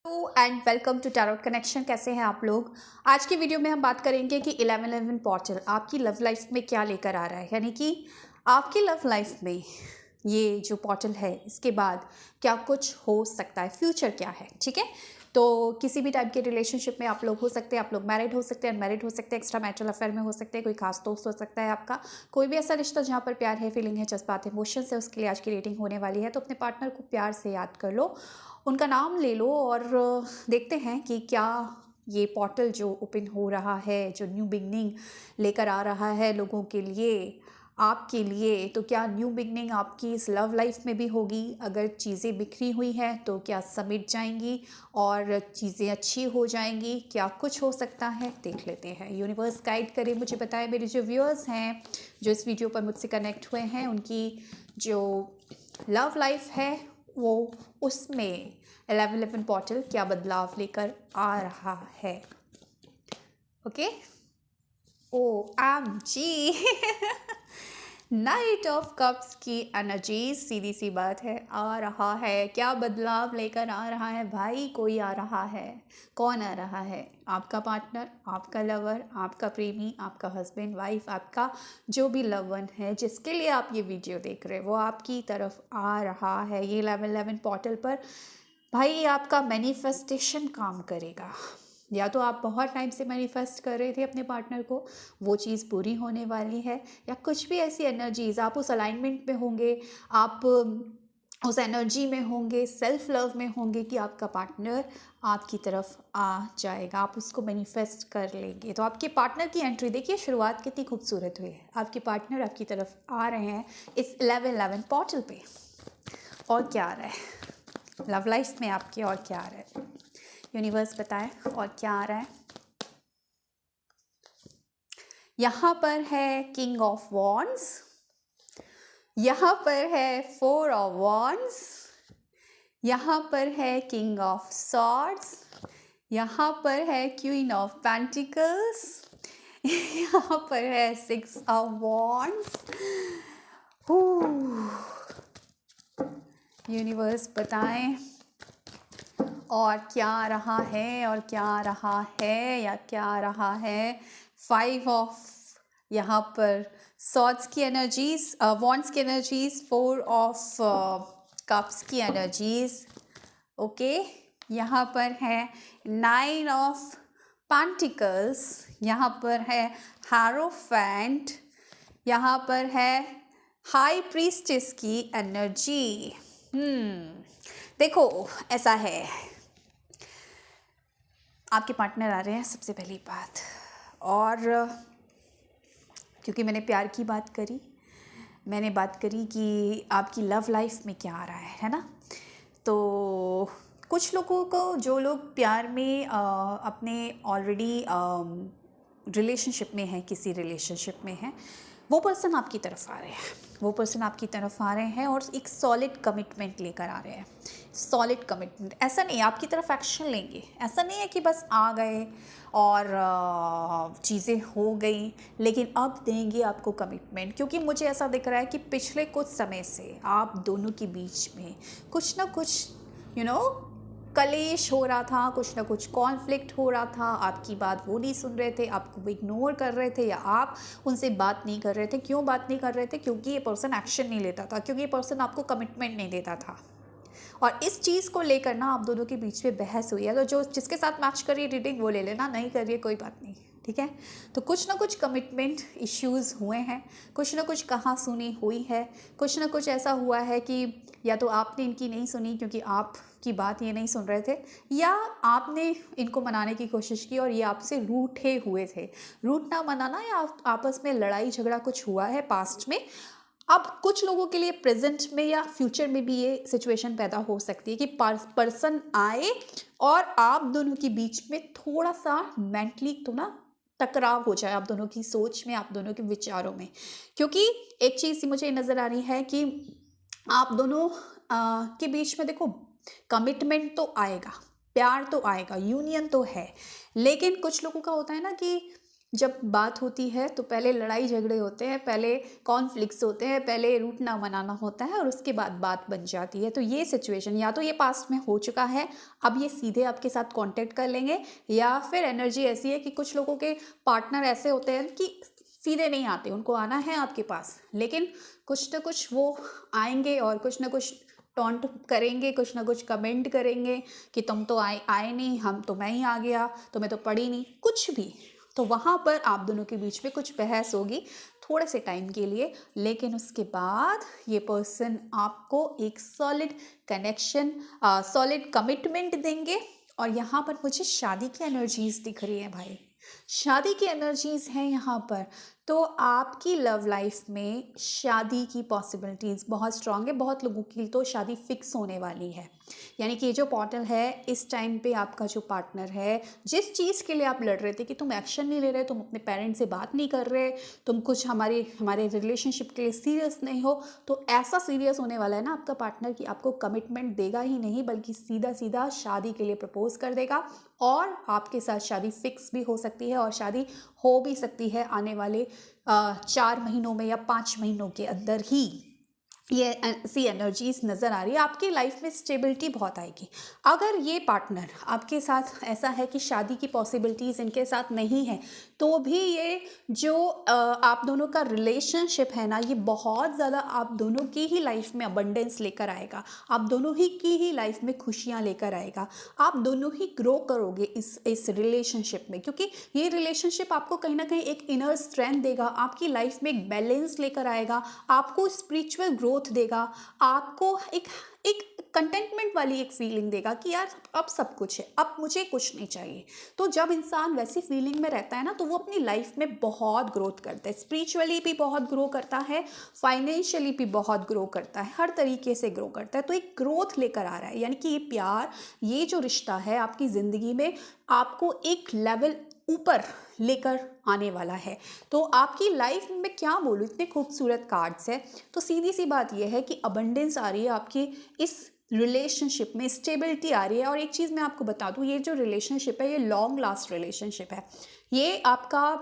And welcome to tarot connection. कैसे हैं आप लोग। आज की वीडियो में हम बात करेंगे कि 1111 पोर्टल आपकी लव लाइफ में क्या लेकर आ रहा है, यानी कि आपकी लव लाइफ में ये जो पोर्टल है इसके बाद क्या कुछ हो सकता है, फ्यूचर क्या है। ठीक है, तो किसी भी टाइप के रिलेशनशिप में आप लोग हो सकते हैं, आप लोग मैरिड हो सकते हैं, अनमैरिड हो सकते हैं, एक्स्ट्रा मैरिटल अफेयर में हो सकते हैं, कोई खास दोस्त हो सकता है आपका, कोई भी ऐसा रिश्ता जहाँ पर प्यार है, फीलिंग है, जज्बात है, इमोशंस है, उसके लिए आज की रेटिंग होने वाली है। तो अपने पार्टनर को प्यार से याद कर लो, उनका नाम ले लो और देखते हैं कि क्या ये पोर्टल जो ओपन हो रहा है, जो न्यू बिगनिंग लेकर आ रहा है लोगों के लिए, आपके लिए, तो क्या न्यू बिगनिंग आपकी इस लव लाइफ में भी होगी। अगर चीज़ें बिखरी हुई हैं तो क्या समिट जाएंगी और चीज़ें अच्छी हो जाएंगी, क्या कुछ हो सकता है, देख लेते हैं। यूनिवर्स गाइड करे, मुझे बताएं। मेरे जो व्यूअर्स हैं जो इस वीडियो पर मुझसे कनेक्ट हुए हैं, उनकी जो लव लाइफ है वो उसमें 1111 पोर्टल क्या बदलाव लेकर आ रहा है। Okay, O M G knight of cups की एनर्जी, सीधी सी बात है, आ रहा है। क्या बदलाव लेकर आ रहा है भाई? कोई आ रहा है। कौन आ रहा है? आपका पार्टनर, आपका लवर, आपका प्रेमी, आपका हस्बैंड, वाइफ, आपका जो भी लवन है जिसके लिए आप ये वीडियो देख रहे हैं, वो आपकी तरफ आ रहा है। ये 1111 पोर्टल पर भाई आपका मैनिफेस्टेशन काम करेगा। या तो आप बहुत टाइम से मैनिफेस्ट कर रहे थे अपने पार्टनर को, वो चीज़ पूरी होने वाली है, या कुछ भी ऐसी एनर्जीज आप उस अलाइनमेंट में होंगे, आप उस एनर्जी में होंगे, सेल्फ लव में होंगे कि आपका पार्टनर आपकी तरफ आ जाएगा, आप उसको मैनिफेस्ट कर लेंगे। तो आपके पार्टनर की एंट्री देखिए, शुरुआत कितनी खूबसूरत हुई है। आपके पार्टनर आपकी तरफ आ रहे हैं इस 1111 पोर्टल पे। और क्या आ रहा है लव लाइफ में आपके, और क्या आ रहा है यूनिवर्स बताएं, और क्या आ रहा है। यहाँ पर है किंग ऑफ वॉन्ड्स, यहाँ पर है फोर ऑफ वॉन्ड्स, यहाँ पर है किंग ऑफ सॉर्ड्स, यहाँ पर है क्वीन ऑफ पेंटिकल्स, यहाँ पर है सिक्स ऑफ वॉन्ड्स। यूनिवर्स बताएं और क्या आ रहा है, और क्या आ रहा है, या क्या आ रहा है। फाइव ऑफ, यहाँ पर सॉर्ड्स की एनर्जीज, वॉन्ड्स की एनर्जीज, फोर ऑफ कप्स की एनर्जीज। ओके, यहाँ पर है नाइन ऑफ पेंटिकल्स, यहाँ पर है हारोफेंट, यहाँ पर है हाई प्रीस्टेस की एनर्जी। देखो ऐसा है, आपके पार्टनर आ रहे हैं सबसे पहली बात। और क्योंकि मैंने प्यार की बात करी, मैंने बात करी कि आपकी लव लाइफ में क्या आ रहा है ना। तो कुछ लोगों को, जो लोग प्यार में अपने ऑलरेडी रिलेशनशिप में हैं, किसी रिलेशनशिप में हैं, वो पर्सन आपकी तरफ आ रहे हैं, वो पर्सन आपकी तरफ आ रहे हैं और एक सॉलिड कमिटमेंट लेकर आ रहे हैं। सॉलिड कमिटमेंट, ऐसा नहीं आपकी तरफ एक्शन लेंगे, ऐसा नहीं है कि बस आ गए और चीज़ें हो गई, लेकिन अब देंगे आपको कमिटमेंट। क्योंकि मुझे ऐसा दिख रहा है कि पिछले कुछ समय से आप दोनों के बीच में कुछ ना कुछ कलेश हो रहा था, कुछ ना कुछ कॉन्फ्लिक्ट हो रहा था। आपकी बात वो नहीं सुन रहे थे, आपको इग्नोर कर रहे थे, या आप उनसे बात नहीं कर रहे थे। क्यों बात नहीं कर रहे थे? क्योंकि ये पर्सन एक्शन नहीं लेता था, क्योंकि ये पर्सन आपको कमिटमेंट नहीं देता था। और इस चीज़ को लेकर ना आप दोनों के बीच में बहस हुई है। तो जो जिसके साथ मैच कर रही है रीडिंग वो ले लेना, नहीं कर रही है कोई बात नहीं, ठीक है। तो कुछ ना कुछ कमिटमेंट इश्यूज़ हुए हैं, कुछ ना कुछ कहा सुनी हुई है, कुछ ना कुछ ऐसा हुआ है कि या तो आपने इनकी नहीं सुनी क्योंकि आपकी बात ये नहीं सुन रहे थे, या आपने इनको मनाने की कोशिश की और ये आपसे रूठे हुए थे। रूठना मनाना, या आपस में लड़ाई झगड़ा कुछ हुआ है पास्ट में। अब कुछ लोगों के लिए प्रेजेंट में या फ्यूचर में भी ये सिचुएशन पैदा हो सकती है कि पर्सन आए और आप दोनों के बीच में थोड़ा सा मेंटली तो ना टकराव हो जाए, आप दोनों की सोच में, आप दोनों के विचारों में। क्योंकि एक चीज़ मुझे नज़र आ रही है कि आप दोनों के बीच में देखो कमिटमेंट तो आएगा, प्यार तो आएगा, यूनियन तो है, लेकिन कुछ लोगों का होता है ना कि जब बात होती है तो पहले लड़ाई झगड़े होते हैं, पहले कॉन्फ्लिक्ट्स होते हैं, पहले रूठना मनाना होता है और उसके बाद बात बन जाती है। तो ये सिचुएशन या तो ये पास्ट में हो चुका है, अब ये सीधे आपके साथ कांटेक्ट कर लेंगे, या फिर एनर्जी ऐसी है कि कुछ लोगों के पार्टनर ऐसे होते हैं कि सीधे नहीं आते, उनको आना है आपके पास, लेकिन कुछ ना कुछ वो आएंगे और कुछ ना कुछ टॉन्ट करेंगे, कुछ ना कुछ कमेंट करेंगे कि तुम तो आए आए नहीं, हम तो मैं ही आ गया, तुम्हें तो पड़ी नहीं, कुछ भी। तो वहाँ पर आप दोनों के बीच में कुछ बहस होगी थोड़े से टाइम के लिए, लेकिन उसके बाद ये पर्सन आपको एक सॉलिड कनेक्शन, सॉलिड कमिटमेंट देंगे। और यहाँ पर मुझे शादी की एनर्जीज दिख रही है भाई, शादी की एनर्जीज हैं यहाँ पर। तो आपकी लव लाइफ में शादी की पॉसिबिलिटीज़ बहुत स्ट्रांग है। बहुत लोगों की तो शादी फिक्स होने वाली है, यानी कि ये जो पोर्टल है इस टाइम पे आपका जो पार्टनर है, जिस चीज़ के लिए आप लड़ रहे थे कि तुम एक्शन नहीं ले रहे, तुम अपने पेरेंट्स से बात नहीं कर रहे, तुम कुछ हमारे रिलेशनशिप के लिए सीरियस नहीं हो, तो ऐसा सीरियस होने वाला है ना आपका पार्टनर कि आपको कमिटमेंट देगा ही नहीं, बल्कि सीधा सीधा शादी के लिए प्रपोज कर देगा। और आपके साथ शादी फिक्स भी हो सकती है और शादी हो भी सकती है आने वाले 4 महीनों में या 5 महीनों के अंदर ही। ये ऐसी एनर्जीज नज़र आ रही है। आपकी लाइफ में स्टेबिलिटी बहुत आएगी। अगर ये पार्टनर आपके साथ ऐसा है कि शादी की पॉसिबिलिटीज़ इनके साथ नहीं है, तो भी ये जो आप दोनों का रिलेशनशिप है ना, ये बहुत ज़्यादा आप दोनों की ही लाइफ में अबंडेंस लेकर आएगा, आप दोनों ही की ही लाइफ में खुशियाँ लेकर आएगा। आप दोनों ही ग्रो करोगे इस रिलेशनशिप में, क्योंकि ये रिलेशनशिप आपको कहीं ना कहीं एक इनर स्ट्रेंथ देगा, आपकी लाइफ में एक बैलेंस लेकर आएगा, आपको स्पिरिचुअल ग्रोथ देगा, आपको एक एक कंटेंटमेंट वाली एक फीलिंग देगा कि यार अब सब कुछ है, अब मुझे कुछ नहीं चाहिए। तो जब इंसान वैसी फीलिंग में रहता है ना, तो वो अपनी लाइफ में बहुत ग्रोथ करता है, स्पिरिचुअली भी बहुत ग्रो करता है, फाइनेंशियली भी बहुत ग्रो करता है, हर तरीके से ग्रो करता है। तो एक ग्रोथ लेकर आ रहा है, यानी कि ये प्यार, ये जो रिश्ता है आपकी ज़िंदगी में आपको एक लेवल ऊपर लेकर आने वाला है। तो आपकी लाइफ में क्या बोलूँ, इतने खूबसूरत कार्ड्स है। तो सीधी सी बात यह है कि अबंडेंस आ रही है आपकी इस रिलेशनशिप में, स्टेबिलिटी आ रही है। और एक चीज़ मैं आपको बता दूँ, ये जो रिलेशनशिप है ये लॉन्ग लास्ट रिलेशनशिप है। ये आपका,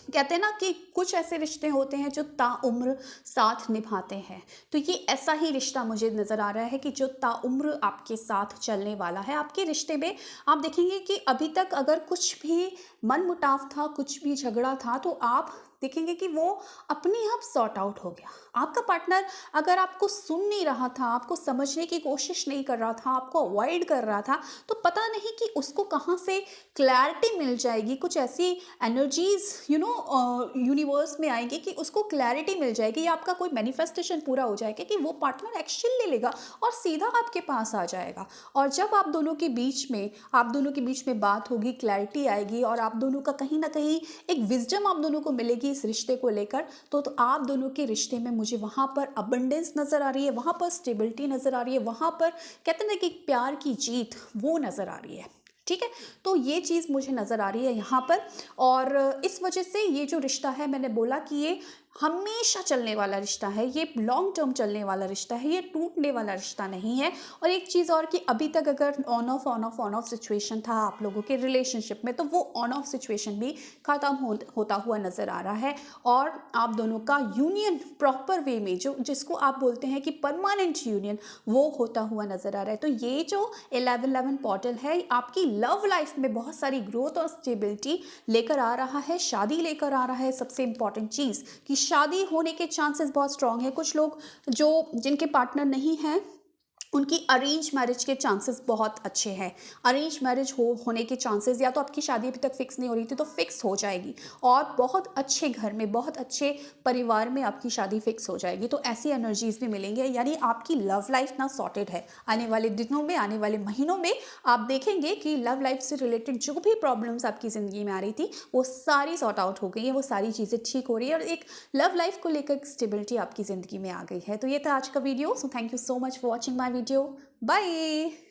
कहते हैं ना कि कुछ ऐसे रिश्ते होते हैं जो ताउम्र साथ निभाते हैं, तो ये ऐसा ही रिश्ता मुझे नज़र आ रहा है कि जो ताउम्र आपके साथ चलने वाला है। आपके रिश्ते में आप देखेंगे कि अभी तक अगर कुछ भी मनमुटाव था, कुछ भी झगड़ा था, तो आप देखेंगे कि वो अपने आप सॉर्ट आउट हो गया। आपका पार्टनर अगर आपको सुन नहीं रहा था, आपको समझने की कोशिश नहीं कर रहा था, आपको अवॉइड कर रहा था, तो पता नहीं कि उसको कहाँ से क्लैरिटी मिल जाएगी। कुछ ऐसी एनर्जीज यूनिवर्स में आएंगी कि उसको क्लैरिटी मिल जाएगी, या आपका कोई मैनिफेस्टेशन पूरा हो जाएगा कि वो पार्टनर एक्शन ले लेगा और सीधा आपके पास आ जाएगा। और जब आप दोनों के बीच में बात होगी, क्लैरिटी आएगी और आप दोनों का कहीं ना कहीं एक विजडम आप दोनों को मिलेगी इस रिश्ते को लेकर, तो आप दोनों के रिश्ते में मुझे वहाँ पर अबंडेंस नज़र आ रही है, वहाँ पर स्टेबिलिटी नज़र आ रही है, वहाँ पर कहते हैं ना कि प्यार की जीत वो नज़र आ रही है। ठीक है, तो ये चीज़ मुझे नज़र आ रही है यहाँ पर। और इस वजह से ये जो रिश्ता है, मैंने बोला कि ये हमेशा चलने वाला रिश्ता है, ये लॉन्ग टर्म चलने वाला रिश्ता है, ये टूटने वाला रिश्ता नहीं है। और एक चीज़ और कि अभी तक अगर ऑन ऑफ सिचुएशन था आप लोगों के रिलेशनशिप में, तो वो ऑन ऑफ सिचुएशन भी ख़त्म होता हुआ नज़र आ रहा है। और आप दोनों का यूनियन प्रॉपर वे में, जो जिसको आप बोलते हैं कि परमानेंट यूनियन, वो होता हुआ नज़र आ रहा है। तो ये जो 1111 पोर्टल है आपकी लव लाइफ में बहुत सारी ग्रोथ और स्टेबिलिटी लेकर आ रहा है, शादी लेकर आ रहा है। सबसे इंपॉर्टेंट चीज़ कि शादी होने के चांसेस बहुत स्ट्रांग है। कुछ लोग जिनके पार्टनर नहीं हैं, उनकी अरेंज मैरिज के चांसेस बहुत अच्छे हैं। अरेंज मैरिज होने के चांसेस, या तो आपकी शादी अभी तक फिक्स नहीं हो रही थी तो फिक्स हो जाएगी, और बहुत अच्छे घर में, बहुत अच्छे परिवार में आपकी शादी फिक्स हो जाएगी। तो ऐसी एनर्जीज भी मिलेंगे, यानी आपकी लव लाइफ ना सॉर्टेड है। आने वाले दिनों में, आने वाले महीनों में आप देखेंगे कि लव लाइफ से रिलेटेड जो भी प्रॉब्लम्स आपकी ज़िंदगी में आ रही थी, वो सारी सॉर्ट आउट हो गई है, वो सारी चीज़ें ठीक हो रही है, और एक लव लाइफ को लेकर स्टेबिलिटी आपकी ज़िंदगी में आ गई है। तो ये था आज का video. So thank you so much for watching my video. Bye.